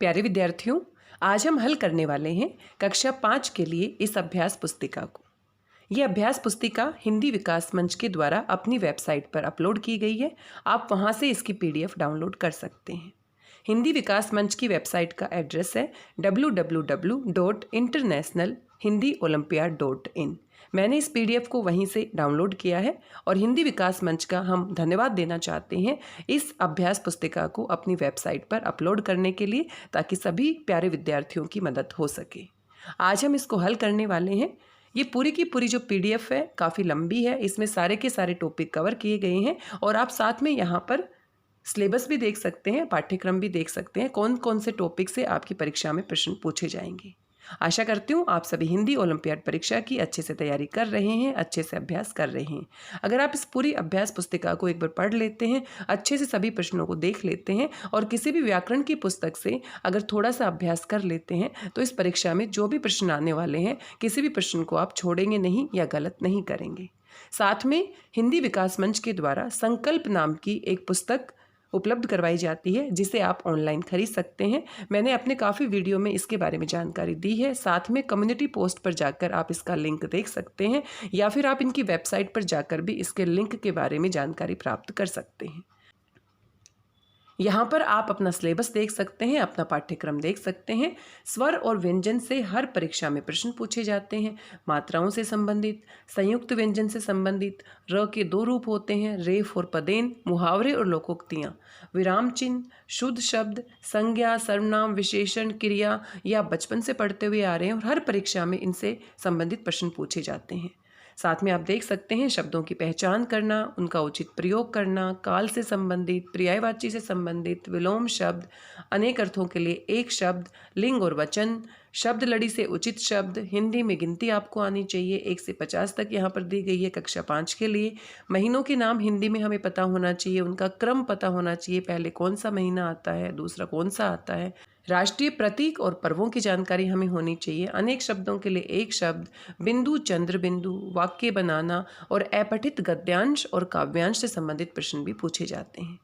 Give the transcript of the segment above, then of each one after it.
प्यारे विद्यार्थियों, आज हम हल करने वाले हैं कक्षा 5 के लिए इस अभ्यास पुस्तिका को। ये अभ्यास पुस्तिका हिंदी विकास मंच के द्वारा अपनी वेबसाइट पर अपलोड की गई है। आप वहाँ से इसकी PDF डाउनलोड कर सकते हैं। हिंदी विकास मंच की वेबसाइट का एड्रेस है www.internationalhindiolympiad.in। मैंने इस PDF को वहीं से डाउनलोड किया है और हिंदी विकास मंच का हम धन्यवाद देना चाहते हैं इस अभ्यास पुस्तिका को अपनी वेबसाइट पर अपलोड करने के लिए, ताकि सभी प्यारे विद्यार्थियों की मदद हो सके। आज हम इसको हल करने वाले हैं। ये पूरी की पूरी जो PDF है काफ़ी लंबी है, इसमें सारे के सारे टॉपिक कवर किए गए हैं और आप साथ में यहाँ पर सिलेबस भी देख सकते हैं, पाठ्यक्रम भी देख सकते हैं, कौन कौन से टॉपिक से आपकी परीक्षा में प्रश्न पूछे जाएंगे। आशा करती हूँ आप सभी हिंदी ओलंपियाड परीक्षा की अच्छे से तैयारी कर रहे हैं, अच्छे से अभ्यास कर रहे हैं। अगर आप इस पूरी अभ्यास पुस्तिका को एक बार पढ़ लेते हैं, अच्छे से सभी प्रश्नों को देख लेते हैं और किसी भी व्याकरण की पुस्तक से अगर थोड़ा सा अभ्यास कर लेते हैं, तो इस परीक्षा में जो भी प्रश्न आने वाले हैं, किसी भी प्रश्न को आप छोड़ेंगे नहीं या गलत नहीं करेंगे। साथ में हिंदी विकास मंच के द्वारा संकल्प नाम की एक पुस्तक उपलब्ध करवाई जाती है, जिसे आप ऑनलाइन खरीद सकते हैं। मैंने अपने काफ़ी वीडियो में इसके बारे में जानकारी दी है। साथ में कम्युनिटी पोस्ट पर जाकर आप इसका लिंक देख सकते हैं या फिर आप इनकी वेबसाइट पर जाकर भी इसके लिंक के बारे में जानकारी प्राप्त कर सकते हैं। यहाँ पर आप अपना सिलेबस देख सकते हैं, अपना पाठ्यक्रम देख सकते हैं। स्वर और व्यंजन से हर परीक्षा में प्रश्न पूछे जाते हैं। मात्राओं से संबंधित, संयुक्त व्यंजन से संबंधित, र के 2 रूप होते हैं, रेफ और पदेन, मुहावरे और लोकोक्तियाँ, विराम चिन्ह, शुद्ध शब्द, संज्ञा, सर्वनाम, विशेषण, क्रिया, या बचपन से पढ़ते हुए आ रहे हैं और हर परीक्षा में इनसे संबंधित प्रश्न पूछे जाते हैं। साथ में आप देख सकते हैं शब्दों की पहचान करना, उनका उचित प्रयोग करना, काल से संबंधित, पर्यायवाची से संबंधित, विलोम शब्द, अनेक अर्थों के लिए एक शब्द, लिंग और वचन, शब्द लड़ी से उचित शब्द, हिंदी में गिनती आपको आनी चाहिए 1 से 50 तक यहाँ पर दी गई है कक्षा 5 के लिए। महीनों के नाम हिंदी में हमें पता होना चाहिए, उनका क्रम पता होना चाहिए, पहले कौन सा महीना आता है, दूसरा कौन सा आता है। राष्ट्रीय प्रतीक और पर्वों की जानकारी हमें होनी चाहिए। अनेक शब्दों के लिए एक शब्द, बिंदु, चंद्र बिंदु, वाक्य बनाना और अपठित गद्यांश और काव्यांश से संबंधित प्रश्न भी पूछे जाते हैं।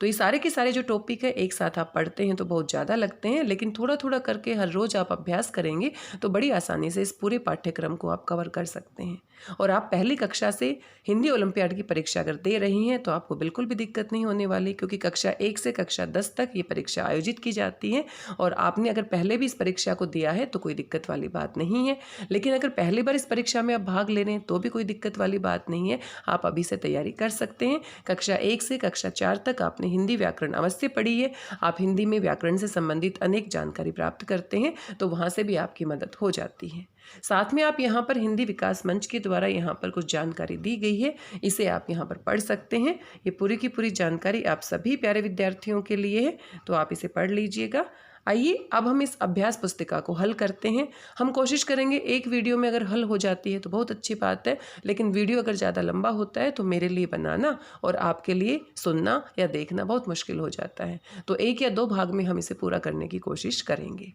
तो ये सारे के सारे जो टॉपिक है एक साथ आप पढ़ते हैं तो बहुत ज़्यादा लगते हैं, लेकिन थोड़ा थोड़ा करके हर रोज़ आप अभ्यास करेंगे तो बड़ी आसानी से इस पूरे पाठ्यक्रम को आप कवर कर सकते हैं। और आप पहली कक्षा से हिंदी ओलंपियाड की परीक्षा अगर दे रही हैं तो आपको बिल्कुल भी दिक्कत नहीं होने वाली, क्योंकि कक्षा 1 से कक्षा 10 तक ये परीक्षा आयोजित की जाती है और आपने अगर पहले भी इस परीक्षा को दिया है तो कोई दिक्कत वाली बात नहीं है। लेकिन अगर पहली बार इस परीक्षा में आप भाग ले रहे हैं तो भी कोई दिक्कत वाली बात नहीं है, आप अभी से तैयारी कर सकते हैं। कक्षा 1 से कक्षा 4 तक आपने हिंदी व्याकरण अवश्य पढ़ी है। आप हिंदी में व्याकरण से संबंधित अनेक जानकारी प्राप्त करते हैं तो वहाँ से भी आपकी मदद हो जाती है। साथ में आप यहाँ पर हिंदी विकास मंच के द्वारा यहाँ पर कुछ जानकारी दी गई है, इसे आप यहाँ पर पढ़ सकते हैं। ये पूरी की पूरी जानकारी आप सभी प्यारे विद्यार्थियों के लिए है, तो आप इसे पढ़ लीजिएगा। आइए अब हम इस अभ्यास पुस्तिका को हल करते हैं। हम कोशिश करेंगे एक वीडियो में अगर हल हो जाती है तो बहुत अच्छी बात है, लेकिन वीडियो अगर ज़्यादा लंबा होता है तो मेरे लिए बनाना और आपके लिए सुनना या देखना बहुत मुश्किल हो जाता है। तो 1 या 2 भाग में हम इसे पूरा करने की कोशिश करेंगे।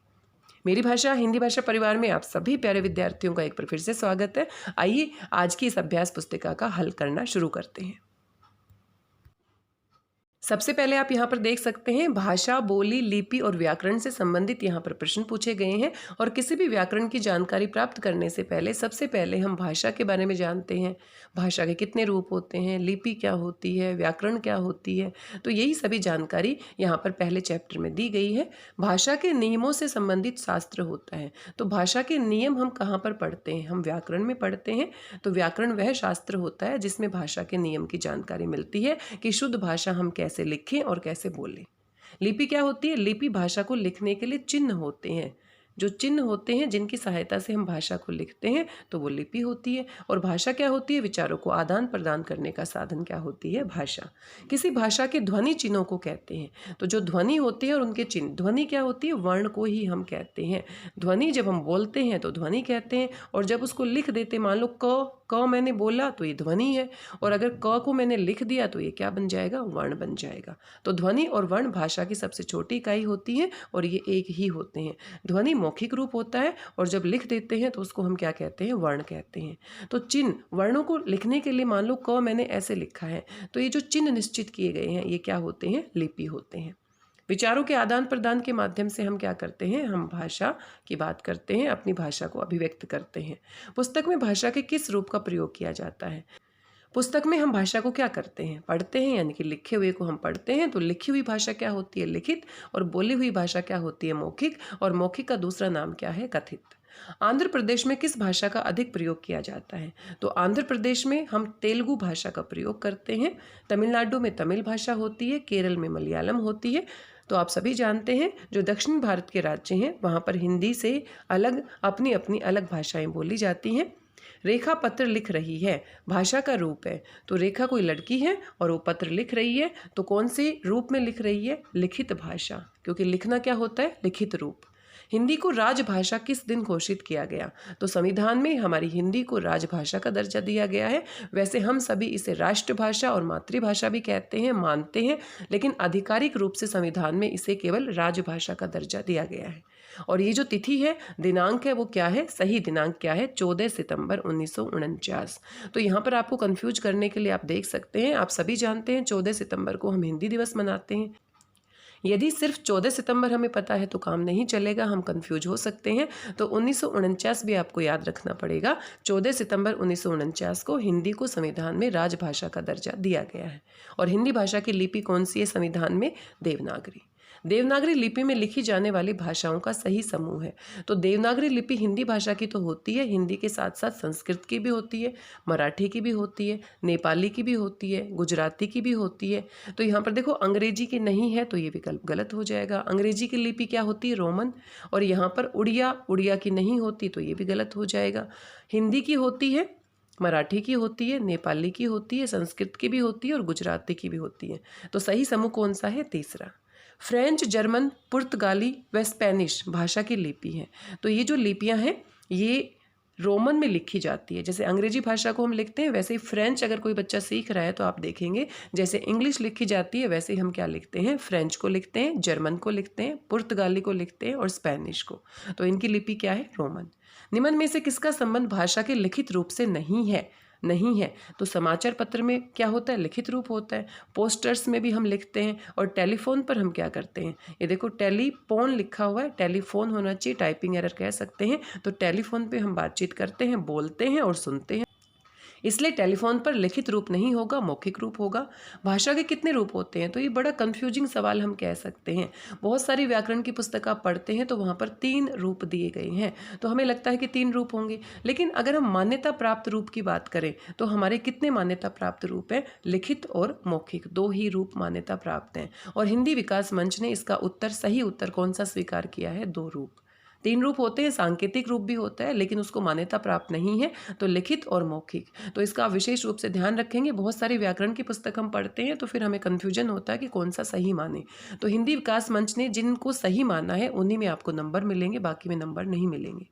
मेरी भाषा हिंदी भाषा परिवार में आप सभी प्यारे विद्यार्थियों का एक बार फिर से स्वागत है। आइए आज की इस अभ्यास पुस्तिका का हल करना शुरू करते हैं। सबसे पहले आप यहाँ पर देख सकते हैं भाषा, बोली, लिपि और व्याकरण से संबंधित यहाँ पर प्रश्न पूछे गए हैं। और किसी भी व्याकरण की जानकारी प्राप्त करने से पहले सबसे पहले हम भाषा के बारे में जानते हैं। भाषा के कितने रूप होते हैं, लिपि क्या होती है, व्याकरण क्या होती है, तो यही सभी जानकारी यहाँ पर पहले चैप्टर में दी गई है। भाषा के नियमों से संबंधित शास्त्र होता है। तो भाषा के नियम हम कहाँ पर पढ़ते हैं? हम व्याकरण में पढ़ते हैं। तो व्याकरण वह शास्त्र होता है जिसमें भाषा के नियम की जानकारी मिलती है कि शुद्ध भाषा हम कैसे लिखें और कैसे बोलें। लिपि क्या होती है? लिपि भाषा को लिखने के लिए चिन्ह होते हैं। जो चिन्ह होते हैं जिनकी सहायता से हम भाषा को लिखते हैं तो वो लिपि होती है। और भाषा क्या होती है? विचारों को आदान प्रदान करने का साधन क्या होती है? भाषा। किसी भाषा के ध्वनि चिन्हों को कहते हैं। तो जो ध्वनि होते हैं और उनके चिन्ह, ध्वनि क्या होती है? वर्ण को ही हम कहते हैं। ध्वनि जब हम बोलते हैं तो ध्वनि कहते हैं, और जब उसको लिख देते, मान लो क मैंने बोला तो ये ध्वनि है, और अगर क को मैंने लिख दिया तो ये क्या बन जाएगा? वर्ण बन जाएगा। तो ध्वनि और वर्ण भाषा की सबसे छोटी इकाई होती है और ये एक ही होते हैं। ध्वनि मौखिक रूप होता है और जब लिख देते हैं तो उसको हम क्या कहते हैं? वर्ण कहते हैं। तो चिन्ह, वर्णों को लिखने के लिए मान लो क मैंने ऐसे लिखा है, तो ये जो चिन्ह निश्चित किए गए हैं ये क्या होते हैं? लिपि होते हैं। विचारों के आदान प्रदान के माध्यम से हम क्या करते हैं, हम भाषा की बात करते हैं, अपनी भाषा को अभिव्यक्त करते हैं। पुस्तक में भाषा के किस रूप का प्रयोग किया जाता है? पुस्तक में हम भाषा को क्या करते हैं, पढ़ते हैं, यानी कि लिखे हुए को हम पढ़ते हैं। तो लिखी हुई भाषा क्या होती है, लिखित, और बोली हुई भाषा क्या होती है, मौखिक, और मौखिक का दूसरा नाम क्या है, कथित। आंध्र प्रदेश में किस भाषा का अधिक प्रयोग किया जाता है? तो आंध्र प्रदेश में हम तेलुगु भाषा का प्रयोग करते हैं। तमिलनाडु में तमिल भाषा होती है, केरल में मलयालम होती है। तो आप सभी जानते हैं जो दक्षिण भारत के राज्य हैं वहाँ पर हिंदी से अलग अपनी अपनी अलग भाषाएं बोली जाती हैं। रेखा पत्र लिख रही है, भाषा का रूप है। तो रेखा कोई लड़की है और वो पत्र लिख रही है, तो कौन से रूप में लिख रही है, लिखित भाषा, क्योंकि लिखना क्या होता है, लिखित रूप। हिंदी को राजभाषा किस दिन घोषित किया गया? तो संविधान में हमारी हिंदी को राजभाषा का दर्जा दिया गया है। वैसे हम सभी इसे राष्ट्रभाषा और मातृभाषा भी कहते हैं, मानते हैं, लेकिन आधिकारिक रूप से संविधान में इसे केवल राजभाषा का दर्जा दिया गया है। और ये जो तिथि है, दिनांक है, वो क्या है, सही दिनांक क्या है, 14 सितंबर 1949। तो यहाँ पर आपको कंफ्यूज करने के लिए आप देख सकते हैं, आप सभी जानते हैं 14 सितंबर को हम हिंदी दिवस मनाते हैं। यदि सिर्फ 14 सितंबर हमें पता है तो काम नहीं चलेगा, हम कंफ्यूज हो सकते हैं। तो 1949 भी आपको याद रखना पड़ेगा। 14 सितंबर 1949 को हिंदी को संविधान में राजभाषा का दर्जा दिया गया है। और हिंदी भाषा की लिपि कौन सी है संविधान में? देवनागरी। देवनागरी लिपि में लिखी जाने वाली भाषाओं का सही समूह है। तो देवनागरी लिपि हिंदी भाषा की तो होती है, हिंदी के साथ साथ संस्कृत की भी होती है, मराठी की भी होती है, नेपाली की भी होती है, गुजराती की भी होती है। तो यहाँ पर देखो अंग्रेजी की नहीं है तो ये विकल्प गलत हो जाएगा। अंग्रेजी की लिपि क्या होती है? रोमन। और यहाँ पर उड़िया की नहीं होती तो ये भी गलत हो जाएगा। हिंदी की होती है, मराठी की होती है, नेपाली की होती है, संस्कृत की भी होती है और गुजराती की भी होती है। तो सही समूह कौन सा है? तीसरा। फ्रेंच, जर्मन, पुर्तगाली व स्पेनिश भाषा की लिपि है। तो ये जो लिपियां हैं ये रोमन में लिखी जाती है। जैसे अंग्रेजी भाषा को हम लिखते हैं वैसे ही फ्रेंच अगर कोई बच्चा सीख रहा है तो आप देखेंगे जैसे इंग्लिश लिखी जाती है वैसे ही हम क्या लिखते हैं, फ्रेंच को लिखते हैं, जर्मन को लिखते हैं, पुर्तगाली को लिखते हैं और स्पेनिश को। तो इनकी लिपि क्या है? रोमन। निम्न में से किसका संबंध भाषा के लिखित रूप से नहीं है? तो समाचार पत्र में क्या होता है? लिखित रूप होता है। पोस्टर्स में भी हम लिखते हैं। और टेलीफोन पर हम क्या करते हैं? ये देखो टेलीफोन लिखा हुआ है, टेलीफोन होना चाहिए, टाइपिंग एरर कह सकते हैं। तो टेलीफोन पे हम बातचीत करते हैं, बोलते हैं और सुनते हैं, इसलिए टेलीफोन पर लिखित रूप नहीं होगा, मौखिक रूप होगा। भाषा के कितने रूप होते हैं? तो ये बड़ा कंफ्यूजिंग सवाल हम कह सकते हैं। बहुत सारी व्याकरण की पुस्तक आप पढ़ते हैं तो वहाँ पर 3 रूप दिए गए हैं, तो हमें लगता है कि 3 रूप होंगे। लेकिन अगर हम मान्यता प्राप्त रूप की बात करें तो हमारे कितने मान्यता प्राप्त रूप हैं? लिखित और मौखिक, 2 ही रूप मान्यता प्राप्त हैं। और हिंदी विकास मंच ने इसका सही उत्तर कौन सा स्वीकार किया है? 2 रूप। 3 रूप होते हैं, सांकेतिक रूप भी होता है लेकिन उसको मान्यता प्राप्त नहीं है, तो लिखित और मौखिक। तो इसका विशेष रूप से ध्यान रखेंगे। बहुत सारी व्याकरण की पुस्तक हम पढ़ते हैं तो फिर हमें कन्फ्यूजन होता है कि कौन सा सही माने। तो हिंदी विकास मंच ने जिनको सही माना है उन्हीं में आपको नंबर मिलेंगे, बाकी में नंबर नहीं मिलेंगे।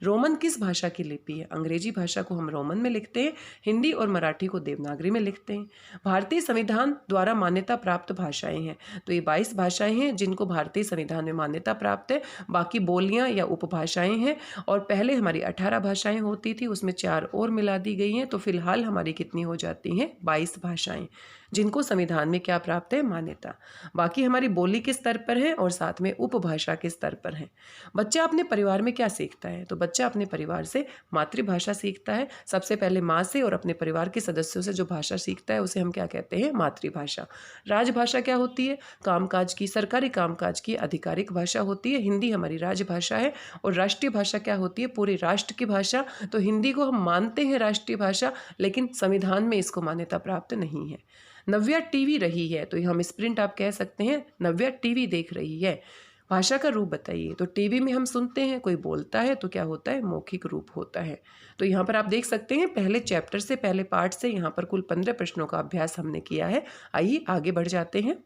रोमन किस भाषा की लिपि है? अंग्रेजी भाषा को हम रोमन में लिखते हैं, हिंदी और मराठी को देवनागरी में लिखते हैं। भारतीय संविधान द्वारा मान्यता प्राप्त भाषाएं हैं। तो ये 22 भाषाएं हैं जिनको भारतीय संविधान में मान्यता प्राप्त है, बाकी बोलियां या उपभाषाएं हैं। और पहले हमारी 18 भाषाएं होती थी, उसमें 4 और मिला दी गई हैं, तो फिलहाल हमारी कितनी हो जाती हैं? 22 भाषाएं जिनको संविधान में क्या प्राप्त है? मान्यता। बाकी हमारी बोली के स्तर पर है और साथ में उपभाषा के स्तर पर है। बच्चा अपने परिवार में क्या सीखता है? तो बच्चा अपने परिवार से मातृभाषा सीखता है। सबसे पहले माँ से और अपने परिवार के सदस्यों से जो भाषा सीखता है उसे हम क्या कहते हैं? मातृभाषा। राजभाषा क्या होती है? कामकाज की, सरकारी कामकाज की आधिकारिक भाषा होती है। हिंदी हमारी राजभाषा है। और राष्ट्रीय भाषा क्या होती है? पूरे राष्ट्र की भाषा। तो हिंदी को हम मानते हैं राष्ट्रीय भाषा, लेकिन संविधान में इसको मान्यता प्राप्त नहीं है। नव्या टीवी रही है, तो हम स्प्रिंट आप कह सकते हैं, नव्या टीवी देख रही है। भाषा का रूप बताइए। तो टीवी में हम सुनते हैं, कोई बोलता है तो क्या होता है? मौखिक रूप होता है। तो यहाँ पर आप देख सकते हैं पहले चैप्टर से, पहले पार्ट से यहाँ पर कुल 15 प्रश्नों का अभ्यास हमने किया है। आइए आगे बढ़ जाते हैं।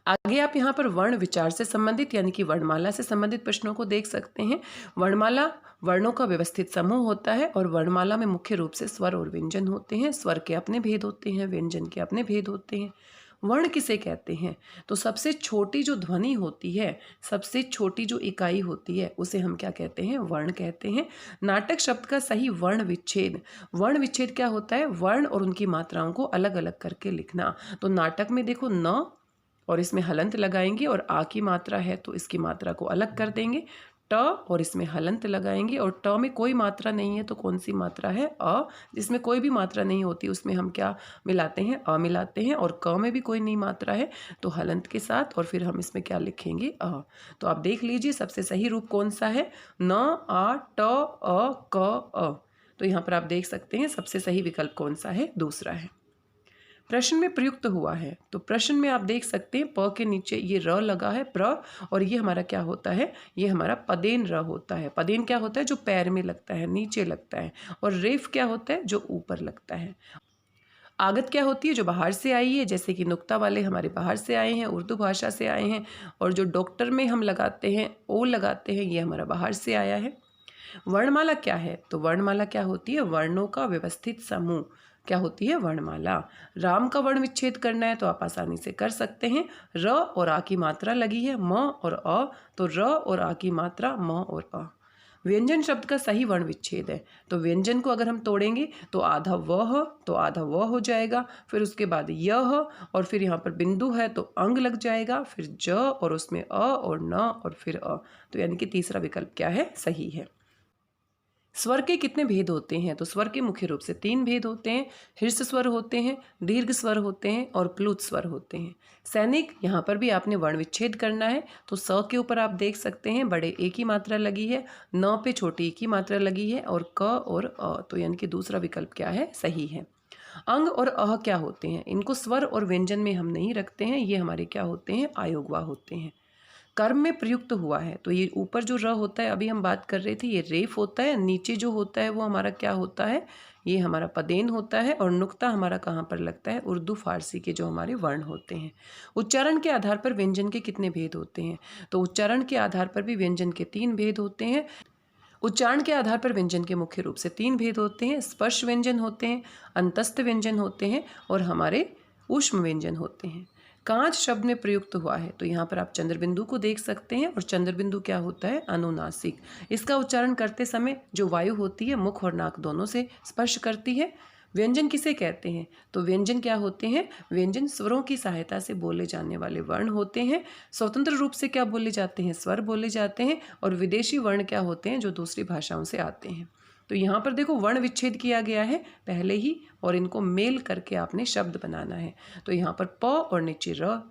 आगे आप यहाँ पर वर्ण विचार से संबंधित यानी कि वर्णमाला से संबंधित प्रश्नों को देख सकते हैं। वर्णमाला वर्णों का व्यवस्थित समूह होता है और वर्णमाला में मुख्य रूप से स्वर और व्यंजन होते हैं। स्वर के अपने भेद होते हैं, व्यंजन के अपने भेद होते हैं। वर्ण किसे कहते हैं? तो सबसे छोटी जो ध्वनि होती है, सबसे छोटी जो इकाई होती है उसे हम क्या कहते हैं? वर्ण कहते हैं। नाटक शब्द का सही वर्ण विच्छेद। वर्ण विच्छेद क्या होता है? वर्ण और उनकी मात्राओं को अलग अलग करके लिखना। तो नाटक में देखो न और इसमें हलंत लगाएंगे और आ की मात्रा है तो इसकी मात्रा को अलग कर देंगे। ट और इसमें हलंत लगाएंगे और ट में कोई मात्रा नहीं है तो कौन सी मात्रा है? अ। जिसमें कोई भी मात्रा नहीं होती उसमें हम क्या मिलाते हैं? अ मिलाते हैं। और क में भी कोई नहीं मात्रा है तो हलंत के साथ, और फिर हम इसमें क्या लिखेंगे? अ। तो आप देख लीजिए सबसे सही रूप कौन सा है? न, आ, ट, अ, क, अ। तो यहाँ पर आप देख सकते हैं सबसे सही विकल्प कौन सा है? दूसरा है। प्रश्न में प्रयुक्त हुआ है तो प्रश्न में आप देख सकते हैं प के नीचे ये र लगा है, प्र, और ये हमारा क्या होता है? ये हमारा पदेन र होता है। पदेन क्या होता है? जो पैर में लगता है, नीचे लगता है। और रेफ क्या होता है? जो ऊपर लगता है। आगत क्या होती है? जो बाहर से आई है, जैसे कि नुक्ता वाले हमारे बाहर से आए हैं, उर्दू भाषा से आए हैं। और जो डॉक्टर में हम लगाते हैं, ओ लगाते हैं, ये हमारा बाहर से आया है। वर्णमाला क्या है? तो वर्णमाला क्या होती है? वर्णों का व्यवस्थित समूह। क्या होती है? वर्णमाला। राम का वर्ण विच्छेद करना है तो आप आसानी से कर सकते हैं। र और आ की मात्रा लगी है, म और अ, तो र और आ की मात्रा म और अ। व्यंजन शब्द का सही वर्ण विच्छेद है तो व्यंजन को अगर हम तोड़ेंगे तो आधा वह तो आधा वह हो जाएगा, फिर उसके बाद यह, और फिर यहाँ पर बिंदु है तो अंग लग जाएगा, फिर ज और उसमें अ और न और फिर अ। तो यानी कि तीसरा विकल्प क्या है? सही है। स्वर के कितने भेद होते हैं? तो स्वर के मुख्य रूप से 3 भेद होते हैं। ह्रस्व स्वर होते हैं, दीर्घ स्वर होते हैं और प्लुत स्वर होते हैं। सैनिक, यहाँ पर भी आपने वर्ण विच्छेद करना है तो स के ऊपर आप देख सकते हैं बड़े ए की मात्रा लगी है, न पे छोटी ए की मात्रा लगी है, और क और अ, तो यानी कि दूसरा विकल्प क्या है? सही है। अंग और अह क्या होते हैं? इनको स्वर और व्यंजन में हम नहीं रखते हैं, ये हमारे क्या होते हैं? आयोगवा होते हैं। कर्म में प्रयुक्त हुआ है तो ये ऊपर जो र होता है, अभी हम बात कर रहे थे, ये रेफ होता है। नीचे जो होता है वो हमारा क्या होता है? ये हमारा पदेन होता है। और नुक्ता हमारा कहाँ पर लगता है? उर्दू फारसी के जो हमारे वर्ण होते हैं। उच्चारण के आधार पर व्यंजन के कितने भेद होते हैं? तो उच्चारण के आधार पर भी व्यंजन के 3 भेद होते हैं। उच्चारण के आधार पर व्यंजन के मुख्य रूप से 3 भेद होते हैं। स्पर्श व्यंजन होते हैं, अंतस्थ व्यंजन होते हैं और हमारे ऊष्म व्यंजन होते हैं। कांच शब्द में प्रयुक्त हुआ है तो यहाँ पर आप चंद्रबिंदु को देख सकते हैं, और चंद्रबिंदु क्या होता है? अनुनासिक। इसका उच्चारण करते समय जो वायु होती है मुख और नाक दोनों से स्पर्श करती है। व्यंजन किसे कहते हैं? तो व्यंजन क्या होते हैं? व्यंजन स्वरों की सहायता से बोले जाने वाले वर्ण होते हैं। स्वतंत्र रूप से क्या बोले जाते हैं? स्वर बोले जाते हैं। और विदेशी वर्ण क्या होते हैं? जो दूसरी भाषाओं से आते हैं। तो यहाँ पर देखो वर्ण विच्छेद किया गया है पहले ही, और इनको मेल करके आपने शब्द बनाना है। तो यहाँ पर प और नीचे र,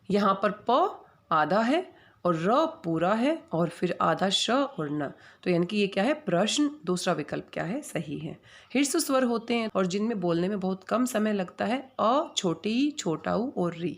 यहाँ पर प आधा है और र पूरा है, और फिर आधा श और न। तो यानी कि ये क्या है? प्रश्न। दूसरा विकल्प क्या है? सही है। ह्रस्व स्वर होते हैं और जिनमें बोलने में बहुत कम समय लगता है। अ, छोटी ई, छोटा ऊ और री।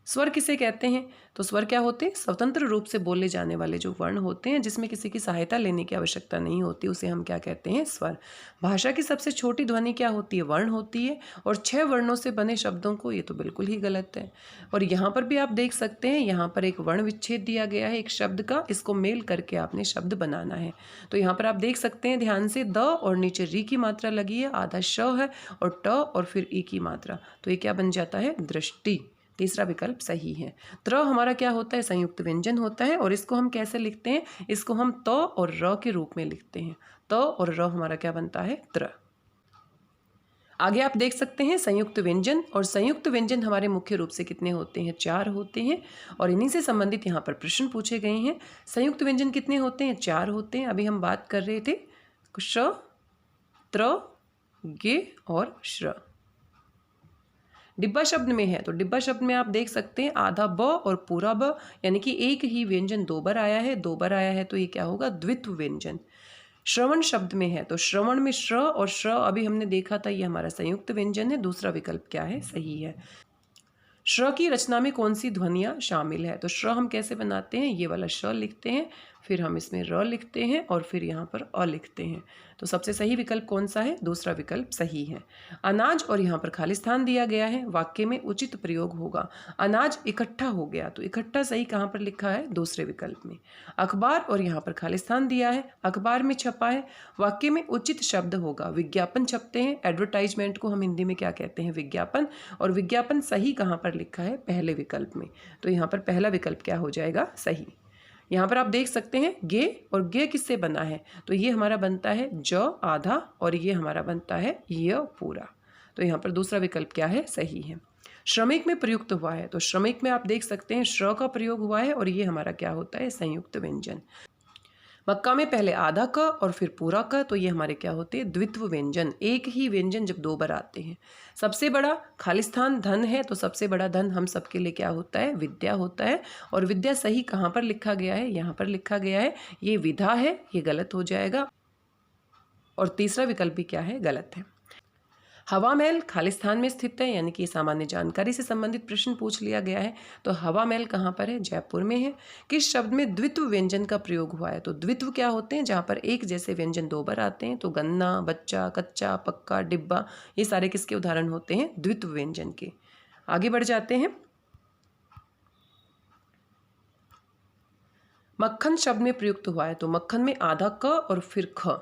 स्वर किसे कहते हैं? तो स्वर क्या होते हैं? स्वतंत्र रूप से बोले जाने वाले जो वर्ण होते हैं जिसमें किसी की सहायता लेने की आवश्यकता नहीं होती, उसे हम क्या कहते हैं? स्वर। भाषा की सबसे छोटी ध्वनि क्या होती है? वर्ण होती है। और 6 वर्णों से बने शब्दों को, ये तो बिल्कुल ही गलत है। और यहाँ पर भी आप देख सकते हैं, यहाँ पर एक वर्ण विच्छेद दिया गया है एक शब्द का, इसको मेल करके आपने शब्द बनाना है। तो यहाँ पर आप देख सकते हैं ध्यान से, द और नीचे री की मात्रा लगी है, आधा श है और ट और फिर ई की मात्रा। तो ये क्या बन जाता है? दृष्टि। तीसरा विकल्प सही है। त्र हमारा क्या होता है? संयुक्त व्यंजन होता है। और इसको हम कैसे लिखते हैं? इसको हम त और र के रूप में लिखते हैं। त और र हमारा क्या बनता है? त्र। आगे आप देख सकते हैं संयुक्त व्यंजन, और संयुक्त व्यंजन हमारे मुख्य रूप से कितने होते हैं? 4 होते हैं। और इन्हीं से संबंधित यहाँ पर प्रश्न पूछे गए हैं। संयुक्त व्यंजन कितने होते हैं? 4 होते हैं। अभी हम बात कर रहे थे श, त्र, गे और श्र। डिब्बा शब्द में है तो डिब्बा शब्द में आप देख सकते हैं आधा ब और पूरा ब, यानी कि एक ही व्यंजन 2 बार आया है, 2 बार आया है तो ये क्या होगा? द्वित्व व्यंजन। श्रवण शब्द में है तो श्रवण में श्र और श्र अभी हमने देखा था, ये हमारा संयुक्त व्यंजन है। दूसरा विकल्प क्या है? सही है। श्र की रचना में कौन सी ध्वनियाँ शामिल है? तो श्र हम कैसे बनाते हैं? ये वाला श लिखते हैं, फिर हम इसमें र लिखते हैं और फिर यहाँ पर अ लिखते हैं। तो सबसे सही विकल्प कौन सा है? दूसरा विकल्प सही है। अनाज और यहाँ पर खाली स्थान दिया गया है, वाक्य में उचित प्रयोग होगा। अनाज इकट्ठा हो गया तो इकट्ठा सही कहाँ पर लिखा है? दूसरे विकल्प में। अखबार और यहाँ पर खाली स्थान दिया है, अखबार में छपा है, वाक्य में उचित शब्द होगा। विज्ञापन छपते हैं, एडवर्टाइजमेंट को हम हिंदी में क्या कहते हैं? विज्ञापन। और विज्ञापन सही कहाँ पर लिखा है? पहले विकल्प में। तो यहाँ पर पहला विकल्प क्या हो जाएगा? सही। यहाँ पर आप देख सकते हैं गे, और गे किससे बना है? तो ये हमारा बनता है ज आधा और ये हमारा बनता है य पूरा। तो यहाँ पर दूसरा विकल्प क्या है, सही है। श्रमिक में प्रयुक्त हुआ है, तो श्रमिक में आप देख सकते हैं श्र का प्रयोग हुआ है और ये हमारा क्या होता है, संयुक्त व्यंजन। मक्का में पहले आधा क और फिर पूरा क, तो ये हमारे क्या होते हैं, द्वित्व व्यंजन। एक ही व्यंजन जब दो बार आते हैं। सबसे बड़ा खालिस्तान धन है, तो सबसे बड़ा धन हम सबके लिए क्या होता है, विद्या होता है। और विद्या सही कहाँ पर लिखा गया है, यहाँ पर लिखा गया है, ये विधा है, ये गलत हो जाएगा। और तीसरा विकल्प भी क्या है, गलत है। हवा महल खालिस्तान में स्थित है, यानी कि सामान्य जानकारी से संबंधित प्रश्न पूछ लिया गया है। तो हवा महल कहाँ पर है, जयपुर में है। किस शब्द में द्वित्व व्यंजन का प्रयोग हुआ है, तो द्वित्व क्या होते हैं, जहाँ पर एक जैसे व्यंजन दो बार आते हैं। तो गन्ना, बच्चा, कच्चा, पक्का, डिब्बा, ये सारे किसके उदाहरण होते हैं, द्वित्व व्यंजन के। आगे बढ़ जाते हैं। मक्खन शब्द में प्रयुक्त हुआ है, तो मक्खन में आधा क और फिर ख।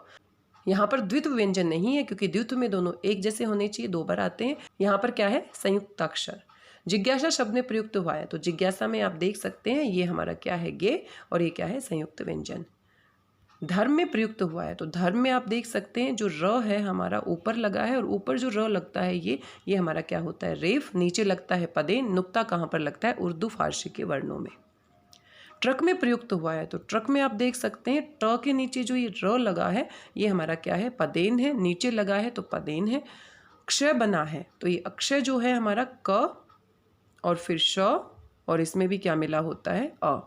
यहाँ पर द्वित्व व्यंजन नहीं है, क्योंकि द्वित्व में दोनों एक जैसे होने चाहिए, दो बार आते हैं। यहाँ पर क्या है, संयुक्ताक्षर। जिज्ञासा शब्द में प्रयुक्त हुआ है, तो जिज्ञासा में आप देख सकते हैं ये हमारा क्या है, गे, और ये क्या है, संयुक्त व्यंजन। धर्म में प्रयुक्त हुआ है, तो धर्म में आप देख सकते हैं जो र है हमारा ऊपर लगा है, और ऊपर जो र लगता है ये हमारा क्या होता है, रेफ। नीचे लगता है पदेन। नुक्ता कहाँ पर लगता है, उर्दू फारसी के वर्णों में। ट्रक में प्रयुक्त हुआ है, तो ट्रक में आप देख सकते हैं ट के नीचे जो ये र लगा है ये हमारा क्या है, पदेन है। नीचे लगा है तो पदेन है। क्षय बना है, तो ये अक्षय जो है हमारा क और फिर श, और इसमें भी क्या मिला होता है, अ।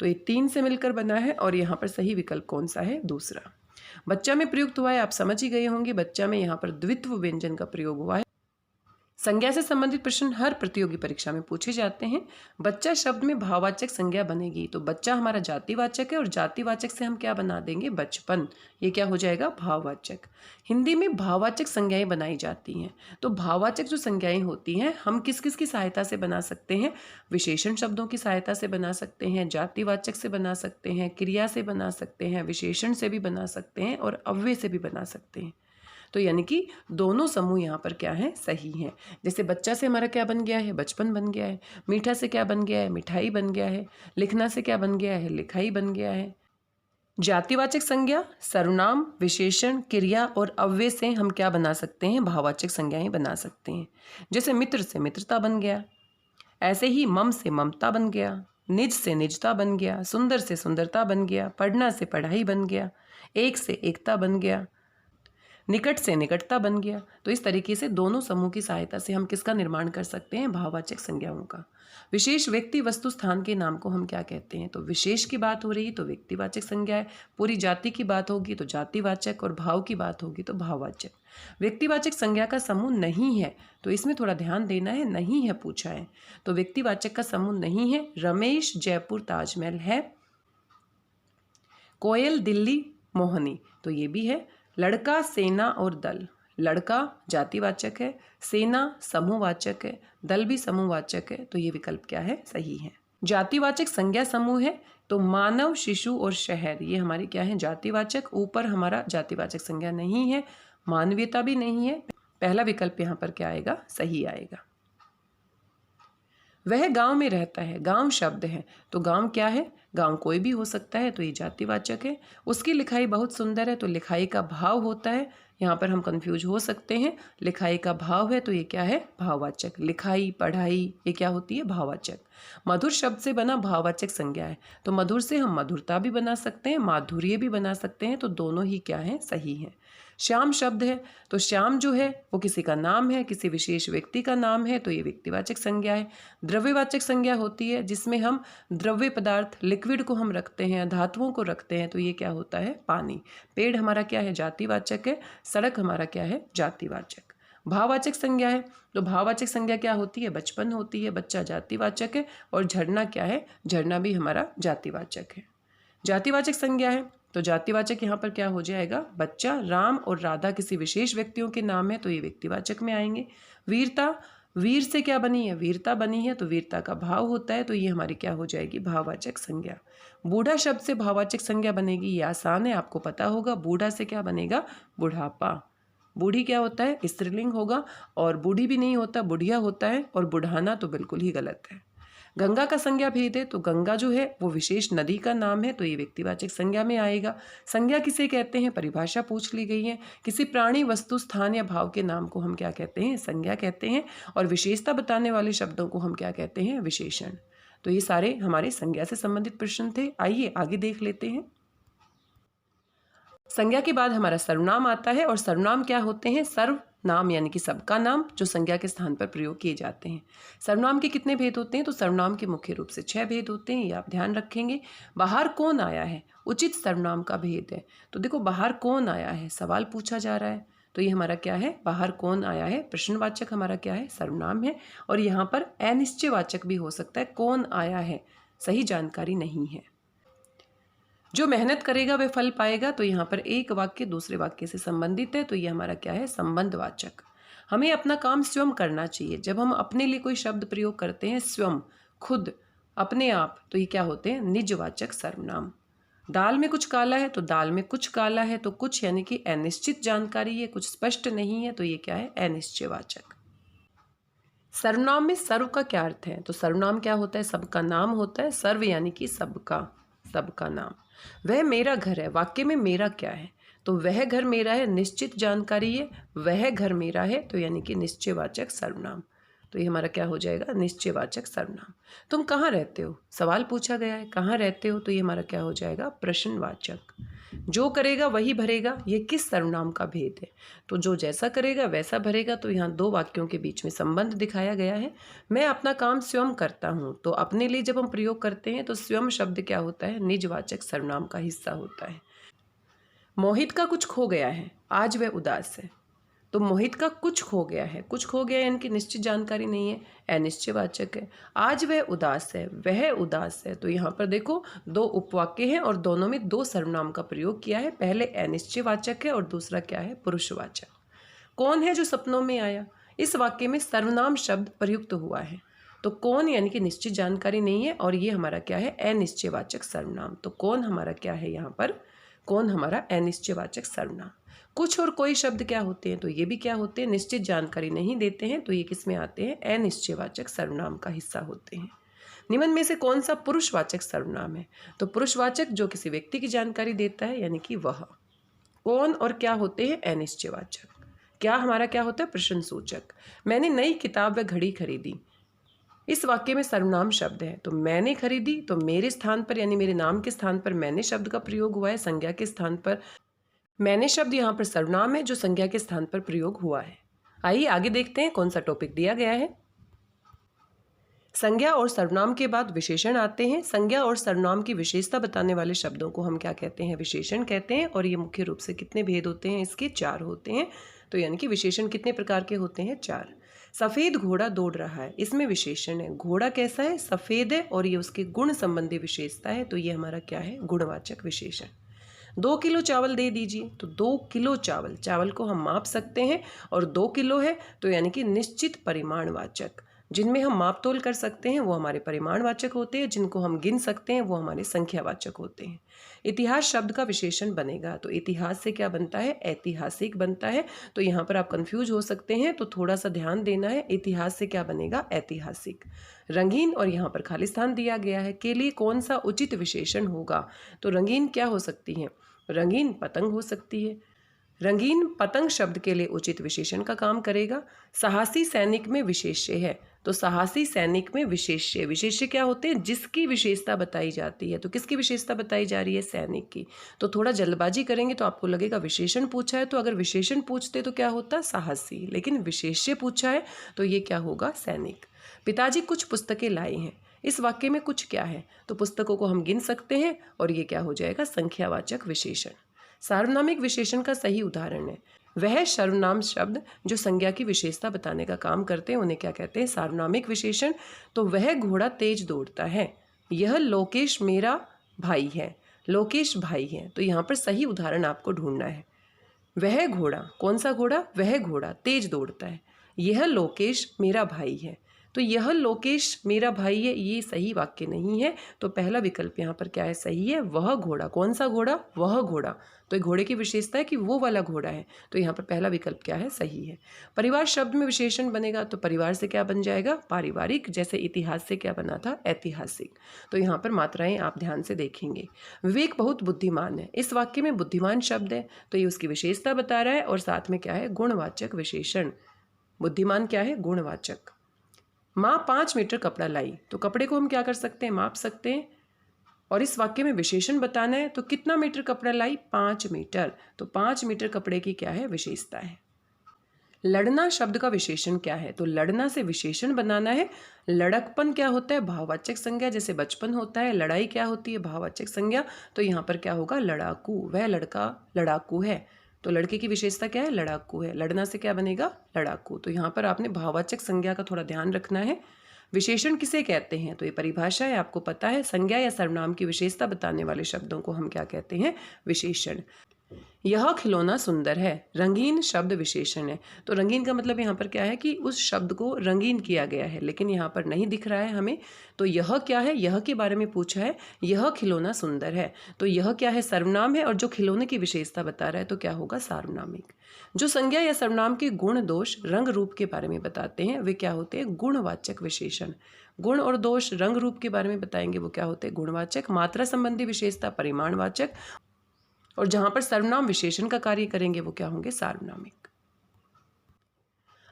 तो ये तीन से मिलकर बना है, और यहाँ पर सही विकल्प कौन सा है, दूसरा। बच्चा में प्रयुक्त हुआ है, आप समझ ही गए होंगे। बच्चा में यहाँ पर द्वित्व व्यंजन का प्रयोग हुआ है। संज्ञा से संबंधित प्रश्न हर प्रतियोगी परीक्षा में पूछे जाते हैं। बच्चा शब्द में भाववाचक संज्ञा बनेगी, तो बच्चा हमारा जातिवाचक है, और जातिवाचक से हम क्या बना देंगे, बचपन। ये क्या हो जाएगा, भाववाचक। हिंदी में भाववाचक संज्ञाएं बनाई जाती हैं, तो भाववाचक जो संज्ञाएं होती हैं हम किस किस की सहायता से बना सकते हैं, विशेषण शब्दों की सहायता से बना सकते हैं, जातिवाचक से बना सकते हैं, क्रिया से बना सकते हैं, विशेषण से भी बना सकते हैं, और अव्यय से भी बना सकते हैं। तो यानी कि दोनों समूह यहाँ पर क्या है, सही हैं। जैसे बच्चा से हमारा क्या बन गया है, बचपन बन गया है। मीठा से क्या बन गया है, मिठाई बन गया है। लिखना से क्या बन गया है, लिखाई बन गया है। जातिवाचक संज्ञा, सर्वनाम, विशेषण, क्रिया और अव्यय से हम क्या बना सकते हैं, भाववाचक संज्ञाएं बना सकते हैं। जैसे मित्र से मित्रता बन गया, ऐसे ही मम से ममता बन गया, निज से निजता बन गया, सुंदर से सुंदरता बन गया, पढ़ना से पढ़ाई बन गया, एक से एकता बन गया, निकट से निकटता बन गया। तो इस तरीके से दोनों समूह की सहायता से हम किसका निर्माण कर सकते हैं, भाववाचक संज्ञाओं का। विशेष व्यक्ति, वस्तु, स्थान के नाम को हम क्या कहते हैं, तो विशेष की बात हो रही तो व्यक्तिवाचक संज्ञा है। पूरी जाति की बात होगी तो जातिवाचक, और भाव की बात होगी तो भाववाचक। व्यक्तिवाचक संज्ञा का समूह नहीं है, तो इसमें थोड़ा ध्यान देना है, नहीं है पूछा है। तो व्यक्तिवाचक का समूह नहीं है। रमेश जयपुर ताजमहल है। कोयल दिल्ली मोहनी, तो ये भी है। लड़का, सेना और दल, लड़का जातिवाचक है, सेना समूहवाचक है, दल भी समूहवाचक है। तो ये विकल्प क्या है, सही है। जातिवाचक संज्ञा समूह है, तो मानव, शिशु और शहर, ये हमारी क्या है, जातिवाचक। ऊपर हमारा जातिवाचक संज्ञा नहीं है, मानवीयता भी नहीं है। पहला विकल्प यहाँ पर क्या आएगा, सही आएगा। वह गांव में रहता है, गांव शब्द है, तो गांव क्या है, गांव कोई भी हो सकता है, तो ये जातिवाचक है। उसकी लिखाई बहुत सुंदर है, तो लिखाई का भाव होता है। यहाँ पर हम कंफ्यूज हो सकते हैं, लिखाई का भाव है तो ये क्या है, भाववाचक। लिखाई, पढ़ाई, ये क्या होती है, भाववाचक। मधुर शब्द से बना भाववाचक संज्ञा है, तो मधुर से हम मधुरता भी बना सकते हैं, माधुर्य भी बना सकते हैं, तो दोनों ही क्या है, सही है। श्याम शब्द है, तो श्याम जो है वो किसी का नाम है, किसी विशेष व्यक्ति का नाम है, तो ये व्यक्तिवाचक संज्ञा है। द्रव्यवाचक संज्ञा होती है जिसमें हम द्रव्य पदार्थ, लिक्विड को हम रखते हैं, धातुओं को रखते हैं, तो ये क्या होता है, पानी। पेड़ हमारा क्या है, जातिवाचक है। सड़क हमारा क्या है, जातिवाचक। भाववाचक संज्ञा है, तो भाववाचक संज्ञा क्या होती है, बचपन होती है। बच्चा जातिवाचक है, और झरना क्या है, झरना भी हमारा जातिवाचक है। जातिवाचक संज्ञा है, तो जातिवाचक यहाँ पर क्या हो जाएगा, बच्चा। राम और राधा किसी विशेष व्यक्तियों के नाम है, तो ये व्यक्तिवाचक में आएंगे। वीरता, वीर से क्या बनी है, वीरता बनी है, तो वीरता का भाव होता है, तो ये हमारी क्या हो जाएगी, भाववाचक संज्ञा। बूढ़ा शब्द से भाववाचक संज्ञा बनेगी, ये आसान है, आपको पता होगा। बूढ़ा से क्या बनेगा, बुढ़ापा। बूढ़ी क्या होता है, स्त्रीलिंग होगा, और बूढ़ी भी नहीं होता, बुढ़िया होता है, और बुढ़ाना तो बिल्कुल ही गलत है। गंगा का संज्ञा भेद है, तो गंगा जो है वो विशेष नदी का नाम है, तो ये व्यक्तिवाचक संज्ञा में आएगा। संज्ञा किसे कहते हैं, परिभाषा पूछ ली गई है। किसी प्राणी, वस्तु, स्थान या भाव के नाम को हम क्या कहते हैं, संज्ञा कहते हैं। और विशेषता बताने वाले शब्दों को हम क्या कहते हैं, विशेषण। तो ये सारे हमारे संज्ञा से संबंधित प्रश्न थे। आइए आगे देख लेते हैं। संज्ञा के बाद हमारा सर्वनाम आता है, और सर्वनाम क्या होते हैं, सर्वनाम यानी कि सबका नाम जो संज्ञा के स्थान पर प्रयोग किए जाते हैं। सर्वनाम के कितने भेद होते हैं, तो सर्वनाम के मुख्य रूप से 6 भेद होते हैं, ये आप ध्यान रखेंगे। बाहर कौन आया है, उचित सर्वनाम का भेद है। तो देखो बाहर कौन आया है, सवाल पूछा जा रहा है, तो ये हमारा क्या है, बाहर कौन आया है, प्रश्नवाचक हमारा क्या है, सर्वनाम है। और यहाँ पर अनिश्चयवाचक भी हो सकता है, कौन आया है, सही जानकारी नहीं है। जो मेहनत करेगा वह फल पाएगा, तो यहाँ पर एक वाक्य दूसरे वाक्य से संबंधित है, तो ये हमारा क्या है, संबंधवाचक। हमें अपना काम स्वयं करना चाहिए। जब हम अपने लिए कोई शब्द प्रयोग करते हैं, स्वयं, खुद, अपने आप, तो ये क्या होते हैं, निजवाचक सर्वनाम। दाल में कुछ काला है, तो दाल में कुछ काला है, तो कुछ यानी कि अनिश्चित जानकारी है, कुछ स्पष्ट नहीं है, तो ये क्या है, अनिश्चयवाचक। सर्वनाम में सर्व का क्या अर्थ है, तो सर्वनाम क्या होता है, सबका नाम होता है। सर्व यानी कि सबका, सबका नाम। वह मेरा घर है, वाक्य में मेरा क्या है, तो वह घर मेरा है, निश्चित जानकारी है। वह घर मेरा है, तो यानी कि निश्चयवाचक सर्वनाम। तो ये हमारा क्या हो जाएगा, निश्चयवाचक सर्वनाम। तुम कहाँ रहते हो, सवाल पूछा गया है, कहाँ रहते हो, तो ये हमारा क्या हो जाएगा, प्रश्नवाचक। जो करेगा वही भरेगा, ये किस सर्वनाम का भेद है, तो जो जैसा करेगा वैसा भरेगा। तो यहाँ दो वाक्यों के बीच में संबंध दिखाया गया है। मैं अपना काम स्वयं करता हूँ, तो अपने लिए जब हम प्रयोग करते हैं तो स्वयं शब्द क्या होता है, निजवाचक सर्वनाम का हिस्सा होता है। मोहित का कुछ खो गया है, आज वह उदास है, तो मोहित का कुछ खो गया है, कुछ खो गया है यानी कि निश्चित जानकारी नहीं है, अनिश्चयवाचक है। आज वह उदास है, वह उदास है, तो यहाँ पर देखो दो उपवाक्य हैं और दोनों में दो सर्वनाम का प्रयोग किया है। पहले अनिश्चयवाचक है और दूसरा क्या है, पुरुषवाचक। कौन है जो सपनों में आया, इस वाक्य में सर्वनाम शब्द प्रयुक्त हुआ है, तो कौन यानी कि निश्चित जानकारी नहीं है, और ये हमारा क्या है, अनिश्चयवाचक सर्वनाम। तो कौन हमारा क्या है, यहाँ पर कौन हमारा अनिश्चयवाचक सर्वनाम। कुछ और कोई शब्द क्या होते हैं, तो ये भी क्या होते हैं, निश्चित जानकारी नहीं देते हैं, तो ये किस में आते हैं, अनिश्चयवाचक सर्वनाम का हिस्सा होते हैं। निम्न में से कौन सा पुरुषवाचक सर्वनाम है, तो पुरुषवाचक जो किसी व्यक्ति की जानकारी देता है, यानी कि वह। कौन और क्या होते हैं, अनिश्चयवाचक। क्या हमारा क्या होता है, प्रश्नसूचक। मैंने नई किताब व घड़ी खरीदी, इस वाक्य में सर्वनाम शब्द है, तो मैंने खरीदी, तो मेरे स्थान पर यानी मेरे नाम के स्थान पर मैंने शब्द का प्रयोग हुआ है, संज्ञा के स्थान पर मैंने शब्द यहाँ पर सर्वनाम है जो संज्ञा के स्थान पर प्रयोग हुआ है। आइए आगे देखते हैं कौन सा टॉपिक दिया गया है। संज्ञा और सर्वनाम के बाद विशेषण आते हैं। संज्ञा और सर्वनाम की विशेषता बताने वाले शब्दों को हम क्या कहते हैं, विशेषण कहते हैं। और ये मुख्य रूप से कितने भेद होते हैं, इसके 4 होते हैं। तो यानी कि विशेषण कितने प्रकार के होते हैं, 4। सफ़ेद घोड़ा दौड़ रहा है, इसमें विशेषण है। घोड़ा कैसा है, सफ़ेद है, और ये उसके गुण संबंधी विशेषता है, तो ये हमारा क्या है, गुणवाचक विशेषण। 2 किलो चावल दे दीजिए, तो 2 किलो चावल, चावल को हम माप सकते हैं, और 2 किलो है, तो यानी कि निश्चित परिमाणवाचक। जिनमें हम माप तोल कर सकते हैं वो हमारे परिमाणवाचक होते हैं, जिनको हम गिन सकते हैं वो हमारे संख्यावाचक होते हैं। इतिहास शब्द का विशेषण बनेगा, तो इतिहास से क्या बनता है, ऐतिहासिक बनता है। तो यहाँ पर आप कंफ्यूज हो सकते हैं, तो थोड़ा सा ध्यान देना है। इतिहास से क्या बनेगा, ऐतिहासिक। रंगीन, और यहाँ पर खाली स्थान दिया गया है, के लिए कौन सा उचित विशेषण होगा, तो रंगीन क्या हो सकती है, रंगीन पतंग हो सकती है। रंगीन पतंग शब्द के लिए उचित विशेषण का काम करेगा। साहसी सैनिक में विशेष्य है, तो साहसी सैनिक में विशेष्य, विशेष्य क्या होते हैं, जिसकी विशेषता बताई जाती है। तो किसकी विशेषता बताई जा रही है, सैनिक की। तो थोड़ा जल्दबाजी करेंगे तो आपको लगेगा विशेषण पूछा है, तो अगर विशेषण पूछते तो क्या होता, साहसी, लेकिन विशेष्य पूछा है तो ये क्या होगा, सैनिक। पिताजी कुछ पुस्तकें लाए हैं, इस वाक्य में कुछ क्या है, तो पुस्तकों को हम गिन सकते हैं, और ये क्या हो जाएगा, संख्यावाचक विशेषण। सार्वनामिक विशेषण का सही उदाहरण है वह सर्वनाम शब्द जो संज्ञा की विशेषता बताने का काम करते हैं, उन्हें क्या कहते हैं, सार्वनामिक विशेषण। तो वह घोड़ा तेज दौड़ता है, यह लोकेश मेरा भाई है, लोकेश भाई है। तो यहाँ पर सही उदाहरण आपको ढूंढना है। वह घोड़ा, कौन सा घोड़ा, वह घोड़ा तेज दौड़ता है, यह लोकेश मेरा भाई है। तो यह लोकेश मेरा भाई है, ये सही वाक्य नहीं है। तो पहला विकल्प यहाँ पर क्या है, सही है, वह घोड़ा। कौन सा घोड़ा, वह घोड़ा। तो घोड़े की विशेषता है कि वो वाला घोड़ा है, तो यहाँ पर पहला विकल्प क्या है, सही है। परिवार शब्द में विशेषण बनेगा तो परिवार से क्या बन जाएगा, पारिवारिक। जैसे इतिहास से क्या बना था, ऐतिहासिक। तो यहाँ पर मात्राएं आप ध्यान से देखेंगे। विवेक बहुत बुद्धिमान है, इस वाक्य में बुद्धिमान शब्द है तो ये उसकी विशेषता बता रहा है, और साथ में क्या है, गुणवाचक विशेषण। बुद्धिमान क्या है, गुणवाचक। माँ 5 मीटर कपड़ा लाई, तो कपड़े को हम क्या कर सकते हैं, माप सकते हैं। और इस वाक्य में विशेषण बताना है तो कितना मीटर कपड़ा लाई, 5 मीटर। तो 5 मीटर कपड़े की क्या है, विशेषता है। लड़ना शब्द का विशेषण क्या है, तो लड़ना से विशेषण बनाना है। लड़कपन क्या होता है, भाववाचक संज्ञा। जैसे बचपन होता है, लड़ाई क्या होती है, भाववाचक संज्ञा। तो यहाँ पर क्या होगा, लड़ाकू। वह लड़का लड़ाकू है, तो लड़के की विशेषता क्या है, लड़ाकू है। लड़ना से क्या बनेगा, लड़ाकू। तो यहाँ पर आपने भाववाचक संज्ञा का थोड़ा ध्यान रखना है। विशेषण किसे कहते हैं, तो ये परिभाषा है, आपको पता है। संज्ञा या सर्वनाम की विशेषता बताने वाले शब्दों को हम क्या कहते हैं, विशेषण। यह खिलौना सुंदर है, रंगीन शब्द विशेषण है। तो रंगीन का मतलब यहाँ पर क्या है कि उस शब्द को रंगीन किया गया है, लेकिन यहाँ पर नहीं दिख रहा है हमें। तो यह क्या है, यह के बारे में पूछा है, यह खिलौना सुंदर है। तो यह क्या है, सर्वनाम है, और जो खिलौने की विशेषता बता रहा है तो क्या होगा, सार्वनामिक। जो संज्ञा या सर्वनाम के गुण दोष रंग रूप के बारे में बताते हैं वे क्या होते हैं, गुणवाचक विशेषण। गुण और दोष रंग रूप के बारे में बताएंगे वो क्या होते हैं, गुणवाचक। मात्रा संबंधी विशेषता परिमाणवाचक, और जहां पर सर्वनाम विशेषण का कार्य करेंगे वो क्या होंगे, सार्वनामिक।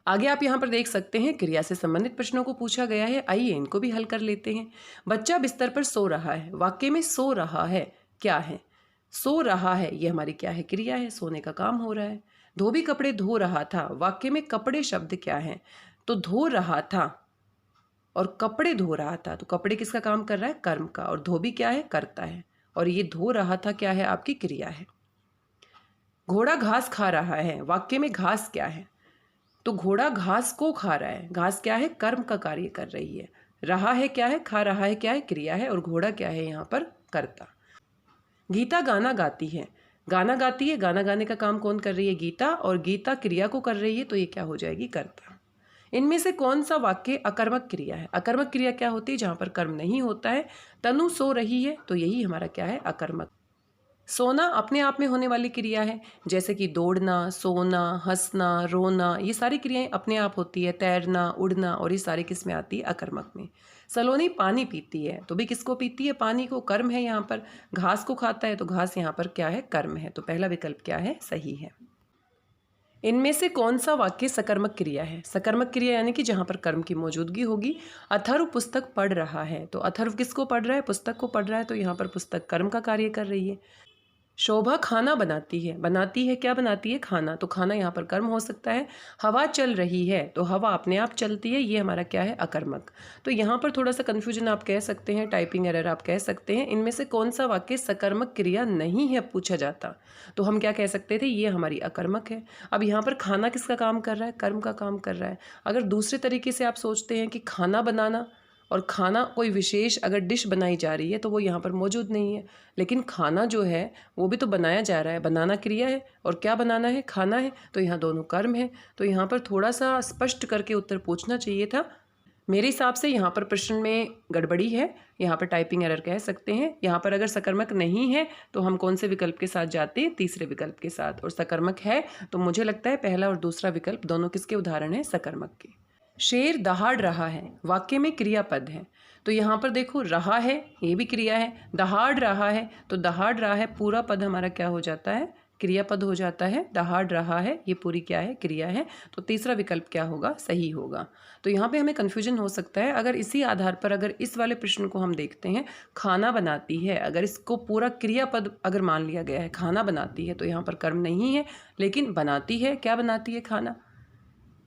आगे आप यहां पर देख सकते हैं क्रिया से संबंधित प्रश्नों को पूछा गया है। आइए इनको भी हल कर लेते हैं। बच्चा बिस्तर पर सो रहा है, वाक्य में सो रहा है क्या है, सो रहा है ये हमारी क्या है, क्रिया है, सोने का काम हो रहा है। धोबी कपड़े धो रहा था, वाक्य में कपड़े शब्द क्या है, तो धो रहा था और कपड़े धो रहा था। तो कपड़े किसका काम कर रहा है, कर्म का, और धोबी क्या है, करता है, और ये धो रहा था क्या है, आपकी क्रिया है। घोड़ा घास खा रहा है, वाक्य में घास क्या है, तो घोड़ा घास को खा रहा है। घास क्या है, कर्म का कार्य कर रही है। रहा है क्या है, खा रहा है क्या है, क्रिया है, और घोड़ा क्या है यहाँ पर, कर्ता। गीता गाना गाती है, गाना गाती है, गाना गाने का काम कौन कर रही है, गीता, और गीता क्रिया को कर रही है, तो ये क्या हो जाएगी, कर्ता। इनमें से कौन सा वाक्य अकर्मक क्रिया है, अकर्मक क्रिया क्या होती है, जहां पर कर्म नहीं होता है। तनु सो रही है, तो यही हमारा क्या है, अकर्मक। सोना अपने आप में होने वाली क्रिया है, जैसे कि दौड़ना, सोना, हंसना, रोना, ये सारी क्रियाएं अपने आप होती है। तैरना, उड़ना, और ये सारी किस में आती है, अकर्मक में। सलोनी पानी पीती है, तो भी किसको पीती है, पानी को, कर्म है यहाँ पर। घास को खाता है, तो घास यहाँ पर क्या है, कर्म है। तो पहला विकल्प क्या है, सही है। इनमें से कौन सा वाक्य सकर्मक क्रिया है, सकर्मक क्रिया यानी कि जहां पर कर्म की मौजूदगी होगी। अथर्व पुस्तक पढ़ रहा है, तो अथर्व किसको पढ़ रहा है, पुस्तक को पढ़ रहा है, तो यहाँ पर पुस्तक कर्म का कार्य कर रही है। शोभा खाना बनाती है, बनाती है क्या, बनाती है खाना, तो खाना यहाँ पर कर्म हो सकता है। हवा चल रही है, तो हवा अपने आप चलती है, ये हमारा क्या है, अकर्मक। तो यहाँ पर थोड़ा सा कन्फ्यूजन आप कह सकते हैं, टाइपिंग एरर आप कह सकते हैं। इनमें से कौन सा वाक्य सकर्मक क्रिया नहीं है पूछा जाता, तो हम क्या कह सकते थे, ये हमारी अकर्मक है। अब यहाँ पर खाना किसका काम कर रहा है, कर्म का काम कर रहा है। अगर दूसरे तरीके से आप सोचते हैं कि खाना बनाना और खाना कोई विशेष अगर डिश बनाई जा रही है तो वो यहाँ पर मौजूद नहीं है, लेकिन खाना जो है वो भी तो बनाया जा रहा है। बनाना क्रिया है और क्या बनाना है, खाना है, तो यहाँ दोनों कर्म है। तो यहाँ पर थोड़ा सा स्पष्ट करके उत्तर पूछना चाहिए था। मेरे हिसाब से यहाँ पर प्रश्न में गड़बड़ी है, यहाँ पर टाइपिंग एरर कह सकते हैं। यहाँ पर अगर सकर्मक नहीं है तो हम कौन से विकल्प के साथ जाते हैं, तीसरे विकल्प के साथ, और सकर्मक है तो मुझे लगता है पहला और दूसरा विकल्प दोनों किसके उदाहरण हैं, सकर्मक के। शेर दहाड़ रहा है, वाक्य में क्रियापद है, तो यहाँ पर देखो रहा है ये भी क्रिया है, दहाड़ रहा है, तो दहाड़ रहा है पूरा पद हमारा क्या हो जाता है, क्रियापद हो जाता है। दहाड़ रहा है ये पूरी क्या है, क्रिया है। तो तीसरा विकल्प क्या होगा, सही होगा। तो यहाँ पे हमें कन्फ्यूजन हो सकता है। अगर इसी आधार पर अगर इस वाले प्रश्न को हम देखते हैं, खाना बनाती है, अगर इसको पूरा क्रियापद अगर मान लिया गया है, खाना बनाती है, तो यहाँ पर कर्म नहीं है, लेकिन बनाती है, क्या बनाती है, खाना।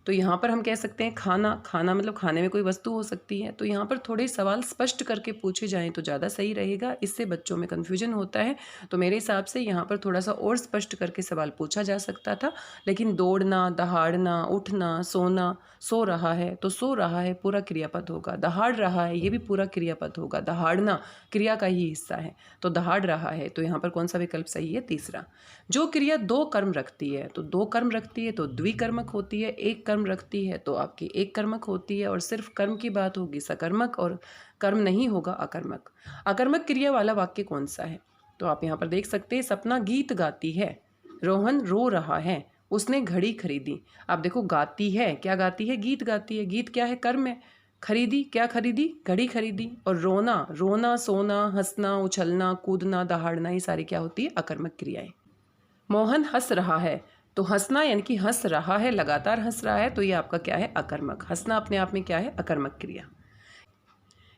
तो यहाँ पर हम कह सकते हैं खाना, खाना मतलब खाने में कोई वस्तु हो सकती है। तो यहाँ पर थोड़े सवाल स्पष्ट करके पूछे जाएं तो ज़्यादा सही रहेगा, इससे बच्चों में कन्फ्यूजन होता है। तो मेरे हिसाब से यहाँ पर थोड़ा सा और स्पष्ट करके सवाल पूछा जा सकता था। लेकिन दौड़ना, दहाड़ना, उठना, सोना, सो रहा है, तो सो रहा है पूरा क्रियापद होगा। दहाड़ रहा है ये भी पूरा क्रियापद होगा। दहाड़ना क्रिया का ही हिस्सा है, तो दहाड़ रहा है, तो यहाँ पर कौन सा विकल्प सही है, तीसरा। जो क्रिया दो कर्म रखती है, तो दो कर्म रखती है तो द्विकर्मक होती है। एक कर्म कर्म रखती है तो आपकी एक कर्मक होती है, और सिर्फ कर्म की बात होगी सकर्मक, और कर्म नहीं होगा अकर्मक। अकर्मक क्रिया वाला वाक्य कौन सा है? तो आप यहाँ पर देख सकते हैं, सपना गीत गाती है, रोहन रो रहा है, उसने घड़ी खरीदी। आप देखो, गाती है, क्या गाती है? गीत गाती है। गीत क्या है? कर्म है। खरीदी, क्या खरीदी? घड़ी खरीदी। और रोना, रोना, सोना, हंसना, उछलना, कूदना, दहाड़ना, ये सारी क्या होती है? अकर्मक क्रियाएं। मोहन हंस रहा है, तो हंसना यानी कि हंस रहा है, लगातार हंस रहा है, तो ये आपका क्या है? अकर्मक। हंसना अपने आप में क्या है? अकर्मक क्रिया।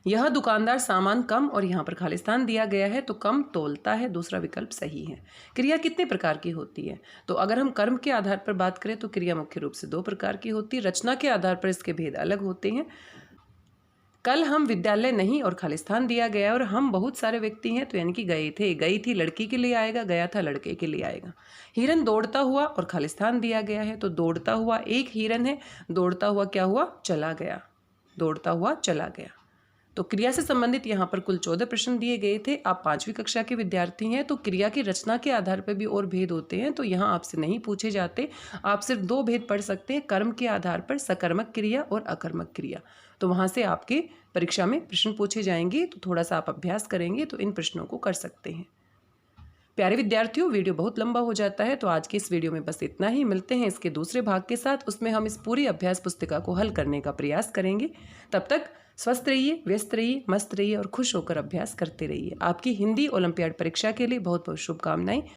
यह दुकानदार सामान कम, और यहाँ पर खालिस्तान दिया गया है तो कम तोलता है, दूसरा विकल्प सही है। क्रिया कितने प्रकार की होती है? तो अगर हम कर्म के आधार पर बात करें तो क्रिया मुख्य रूप से 2 प्रकार की होती है। रचना के आधार पर इसके भेद अलग होते हैं। कल हम विद्यालय नहीं, और खालिस्तान दिया गया, और हम बहुत सारे व्यक्ति हैं तो यानी कि गए थे, गई थी लड़की के लिए आएगा, गया था लड़के के लिए आएगा। हिरन दौड़ता हुआ, और खालिस्तान दिया गया है तो दौड़ता हुआ एक हिरन है, दौड़ता हुआ क्या हुआ? चला गया, दौड़ता हुआ चला गया। तो क्रिया से संबंधित यहाँ पर कुल 14 प्रश्न दिए गए थे। आप 5वीं कक्षा के विद्यार्थी हैं तो क्रिया की रचना के आधार पर भी और भेद होते हैं, तो यहाँ आपसे नहीं पूछे जाते। आप सिर्फ 2 भेद पढ़ सकते हैं, कर्म के आधार पर सकर्मक क्रिया और अकर्मक क्रिया। तो वहाँ से आपके परीक्षा में प्रश्न पूछे जाएंगे, तो थोड़ा सा आप अभ्यास करेंगे तो इन प्रश्नों को कर सकते हैं। प्यारे विद्यार्थियों, वीडियो बहुत लंबा हो जाता है तो आज के इस वीडियो में बस इतना ही। मिलते हैं इसके दूसरे भाग के साथ, उसमें हम इस पूरी अभ्यास पुस्तिका को हल करने का प्रयास करेंगे। तब तक स्वस्थ रहिए, व्यस्त रहिए, मस्त रहिए और खुश होकर अभ्यास करते रहिए। आपकी हिंदी ओलंपियाड परीक्षा के लिए बहुत बहुत शुभकामनाएं।